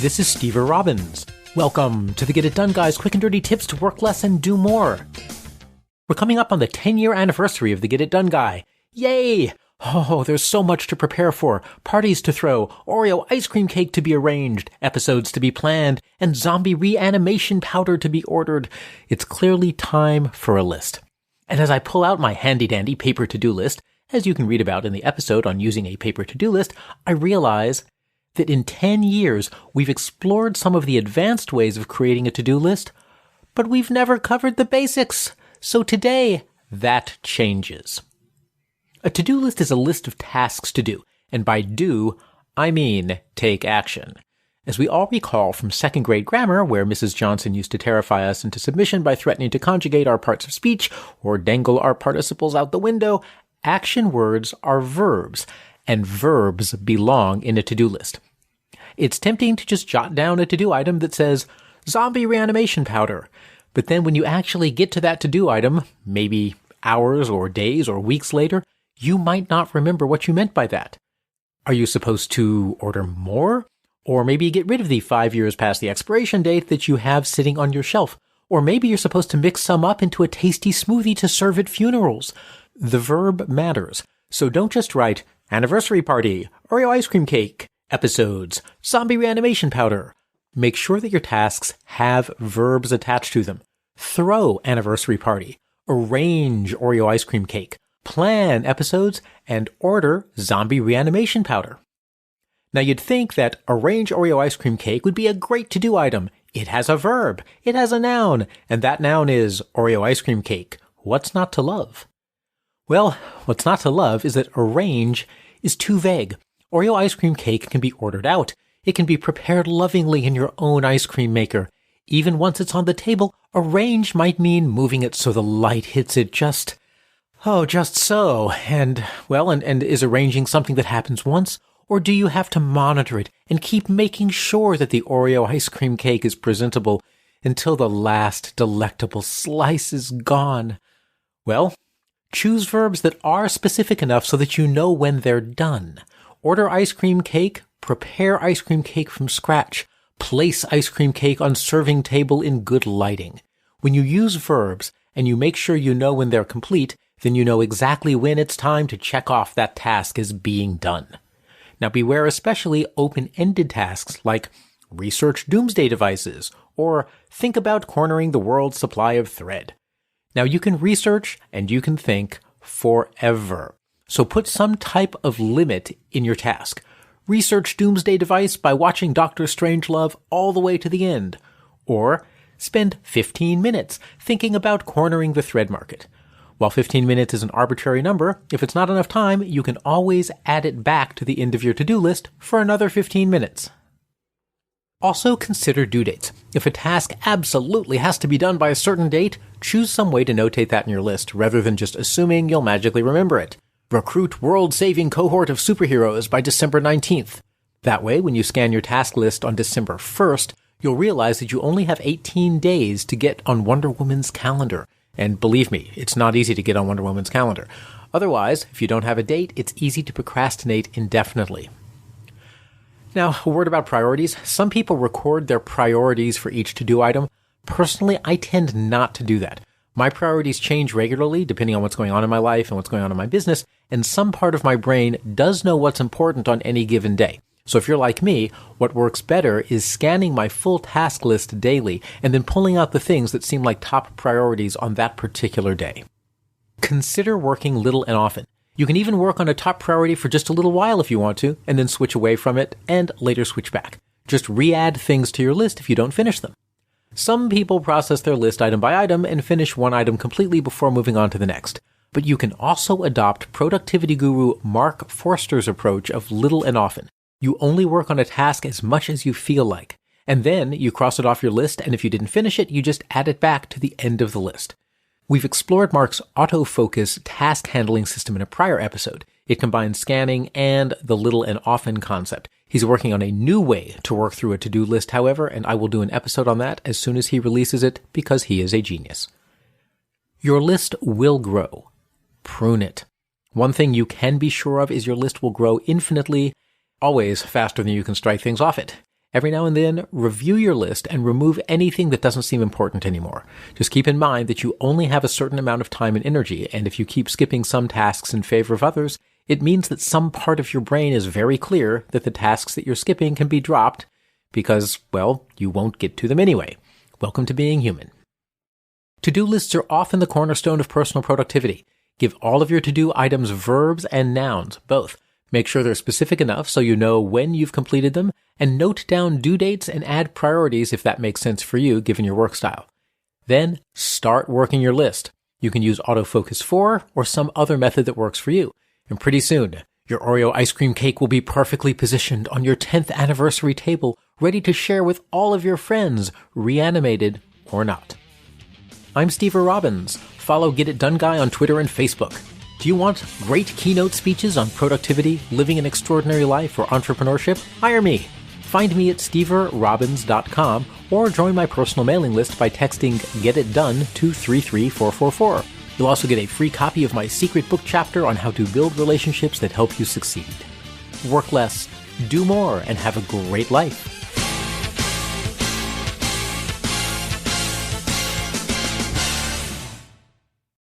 This is Steve Robbins. Welcome to the Get It Done Guys quick and dirty tips to work less and do more. We're coming up on the 10-year anniversary of the Get It Done Guy. Yay! Oh, there's so much to prepare for. Parties to throw, Oreo ice cream cake to be arranged, episodes to be planned, and zombie reanimation powder to be ordered. It's clearly time for a list. And as I pull out my handy-dandy paper to-do list, as you can read about in the episode on using a paper to-do list, I realize that in 10 years, we've explored some of the advanced ways of creating a to-do list, but we've never covered the basics. So today, that changes. A to-do list is a list of tasks to do, and by do, I mean take action. As we all recall from second grade grammar, where Mrs. Johnson used to terrify us into submission by threatening to conjugate our parts of speech or dangle our participles out the window, action words are verbs, and verbs belong in a to-do list. It's tempting to just jot down a to-do item that says, zombie reanimation powder. But then when you actually get to that to-do item, maybe hours or days or weeks later, you might not remember what you meant by that. Are you supposed to order more? Or maybe get rid of the 5 years past the expiration date that you have sitting on your shelf? Or maybe you're supposed to mix some up into a tasty smoothie to serve at funerals. The verb matters. So don't just write anniversary party, Oreo ice cream cake, episodes, zombie reanimation powder. Make sure that your tasks have verbs attached to them. Throw anniversary party, arrange Oreo ice cream cake, plan episodes, and order zombie reanimation powder. Now you'd think that arrange Oreo ice cream cake would be a great to-do item. It has a verb, it has a noun, and that noun is Oreo ice cream cake. What's not to love? Well, what's not to love is that arrange is too vague. Oreo ice cream cake can be ordered out. It can be prepared lovingly in your own ice cream maker. Even once it's on the table, arrange might mean moving it so the light hits it just so. And is arranging something that happens once? Or do you have to monitor it and keep making sure that the Oreo ice cream cake is presentable until the last delectable slice is gone? Well, choose verbs that are specific enough so that you know when they're done. Order ice cream cake, prepare ice cream cake from scratch, place ice cream cake on serving table in good lighting. When you use verbs and you make sure you know when they're complete, then you know exactly when it's time to check off that task as being done. Now beware especially open-ended tasks like research doomsday devices or think about cornering the world's supply of thread. Now you can research and you can think forever. So put some type of limit in your task. Research doomsday device by watching Dr. Strangelove all the way to the end. Or spend 15 minutes thinking about cornering the thread market. While 15 minutes is an arbitrary number, if it's not enough time, you can always add it back to the end of your to-do list for another 15 minutes. Also consider due dates. If a task absolutely has to be done by a certain date, choose some way to notate that in your list rather than just assuming you'll magically remember it. Recruit world-saving cohort of superheroes by December 19th. That way, when you scan your task list on December 1st, you'll realize that you only have 18 days to get on Wonder Woman's calendar. And believe me, it's not easy to get on Wonder Woman's calendar. Otherwise, if you don't have a date, it's easy to procrastinate indefinitely. Now, a word about priorities. Some people record their priorities for each to-do item. Personally, I tend not to do that. My priorities change regularly depending on what's going on in my life and what's going on in my business, and some part of my brain does know what's important on any given day. So if you're like me, what works better is scanning my full task list daily and then pulling out the things that seem like top priorities on that particular day. Consider working little and often. You can even work on a top priority for just a little while if you want to, and then switch away from it and later switch back. Just re-add things to your list if you don't finish them. Some people process their list item by item and finish one item completely before moving on to the next. But you can also adopt productivity guru Mark Forster's approach of little and often. You only work on a task as much as you feel like, and then you cross it off your list, and if you didn't finish it, you just add it back to the end of the list. We've explored Mark's autofocus task handling system in a prior episode. It combines scanning and the little and often concept. He's working on a new way to work through a to-do list, however, and I will do an episode on that as soon as he releases it because he is a genius. Your list will grow. Prune it. One thing you can be sure of is your list will grow infinitely, always faster than you can strike things off it. Every now and then, review your list and remove anything that doesn't seem important anymore. Just keep in mind that you only have a certain amount of time and energy, and if you keep skipping some tasks in favor of others, it means that some part of your brain is very clear that the tasks that you're skipping can be dropped because, well, you won't get to them anyway. Welcome to being human. To-do lists are often the cornerstone of personal productivity. Give all of your to-do items verbs and nouns, both. Make sure they're specific enough so you know when you've completed them, and note down due dates and add priorities if that makes sense for you given your work style. Then, start working your list. You can use autofocus 4 or some other method that works for you. And pretty soon, your Oreo ice cream cake will be perfectly positioned on your 10th anniversary table, ready to share with all of your friends, reanimated or not. I'm Steve Robbins. Follow Get It Done Guy on Twitter and Facebook. Do you want great keynote speeches on productivity, living an extraordinary life, or entrepreneurship? Hire me. Find me at steverrobbins.com or join my personal mailing list by texting Get It Done to 33444. You'll also get a free copy of my secret book chapter on how to build relationships that help you succeed. Work less, do more, and have a great life.